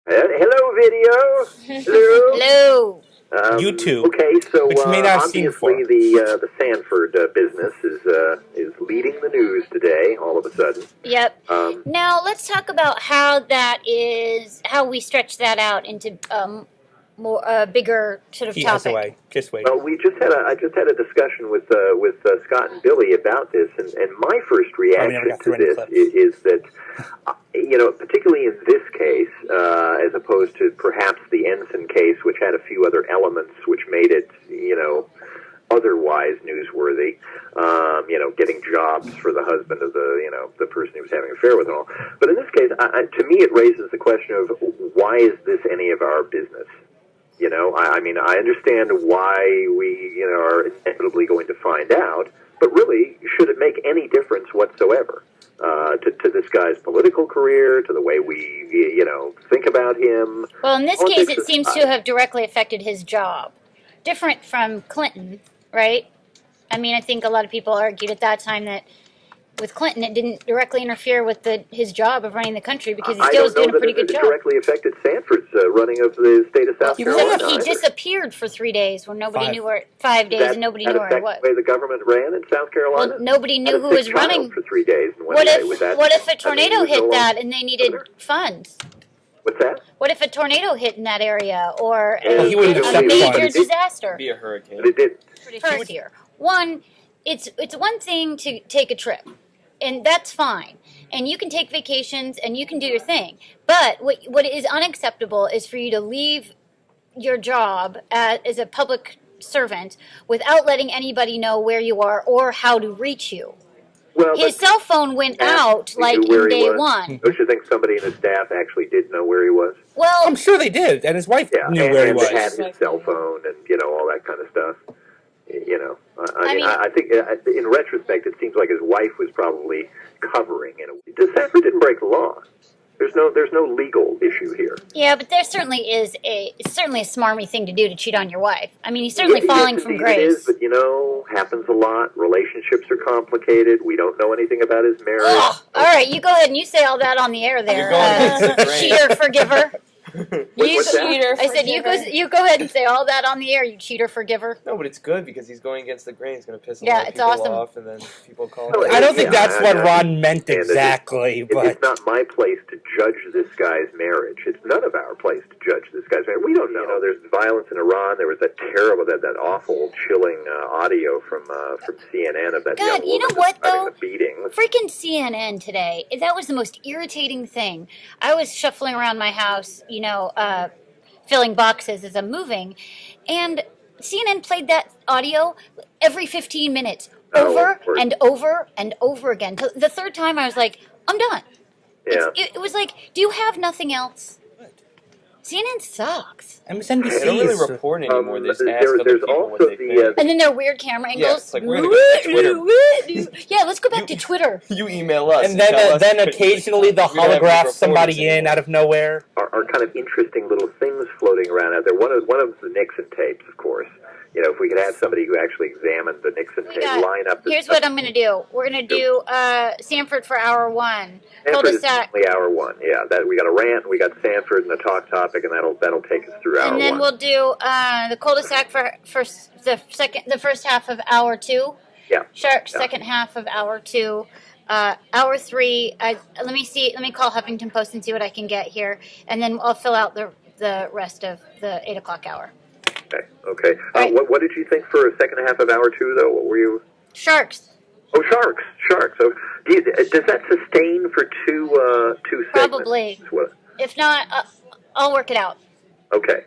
Hello, video. Hello. Hello. YouTube. Okay, so which you may not have seen obviously before. the Sanford business is leading the news today. All of a sudden. Yep. Now let's talk about how we stretch that out into more bigger sort of He topic. has a way. Just wait. Well, I just had a discussion with Scott and Billy about this, and my first reaction to this is that, particularly in this case, as opposed to perhaps the Ensign case, which had a few other elements which made it, otherwise newsworthy, getting jobs for the husband of the person he was having an affair with and all. But in this case, to me, it raises the question of why is this any of our business? I understand why we, are inevitably going to find out, but really, should it make any difference whatsoever to this guy's political career, to the way we, think about him? Well, in this case, it seems to have directly affected his job. Different from Clinton, right? I think a lot of people argued at that time that with Clinton, it didn't directly interfere with his job of running the country because he still was doing a pretty good job. It directly affected Sanford's running of the state of South Carolina. He disappeared for 3 days when nobody knew where. 5 days and nobody knew where he was. The way the government ran in South Carolina. Well, nobody knew who was running for 3 days. And what if a tornado hit that and they needed funds? What's that? What if a tornado hit in that area or a major disaster? Be a hurricane. It did. First here, it's one thing to take a trip. And that's fine. And you can take vacations and you can do your thing. But what is unacceptable is for you to leave your job as a public servant without letting anybody know where you are or how to reach you. Well, his cell phone went out in day one. Don't you think somebody in his staff actually did know where he was? Well, I'm sure they did, and his wife knew where he was. And had his cell phone and all that kind of stuff. I think in retrospect, it seems like his wife was probably covering it. Sanford didn't break the law. There's no legal issue here. Yeah, but there certainly is it's certainly a smarmy thing to do to cheat on your wife. He's certainly falling from grace. It is, but happens a lot. Relationships are complicated. We don't know anything about his marriage. Oh, all right, you go ahead and you say all that on the air there, cheater forgiver. I said, you go ahead and say all that on the air, you cheater forgiver. No, but it's good because he's going against the grain. He's going to piss a lot of people off, and then people call him. I don't think that's what Ron meant exactly. But it's not my place to judge this guy's marriage. It's none of our place to judge this guy's marriage. We don't know. There's violence in Iran. There was that terrible, that awful, chilling audio from CNN of that young woman. You know what, though? The beating. Freaking CNN today. That was the most irritating thing. I was shuffling around my house, filling boxes as I'm moving, and CNN played that audio every 15 minutes, over and over and over again. The third time I was like, I'm done. Yeah. It was like, do you have nothing else? CNN sucks. MSNBC They don't really report anymore. They just ask other people what they think. And then there are weird camera angles. Yeah, it's like, we're going to go to Twitter. Yeah, let's go back to Twitter. You email us. And then occasionally they'll holograph somebody in out of nowhere. Are kind of interesting little things floating around out there. One of the Nixon tapes, of course. If we could have somebody who actually examined the Nixon tape, line up. Here's what I'm going to do. We're going to do Sanford for hour one. Sanford is only hour one. Yeah, we got a rant, we got Sanford and a talk topic, and that'll take us through hour one. And then we'll do the cul-de-sac for the first half of hour two. Yeah. Sharp second half of hour two. Hour three. Let me call Huffington Post and see what I can get here, and then I'll fill out the rest of the 8 o'clock hour. Okay. Right. What did you think for a second half of hour two, though? What were you? Sharks. Oh, sharks. So, does that sustain for two segments? Probably. If not, I'll work it out. Okay.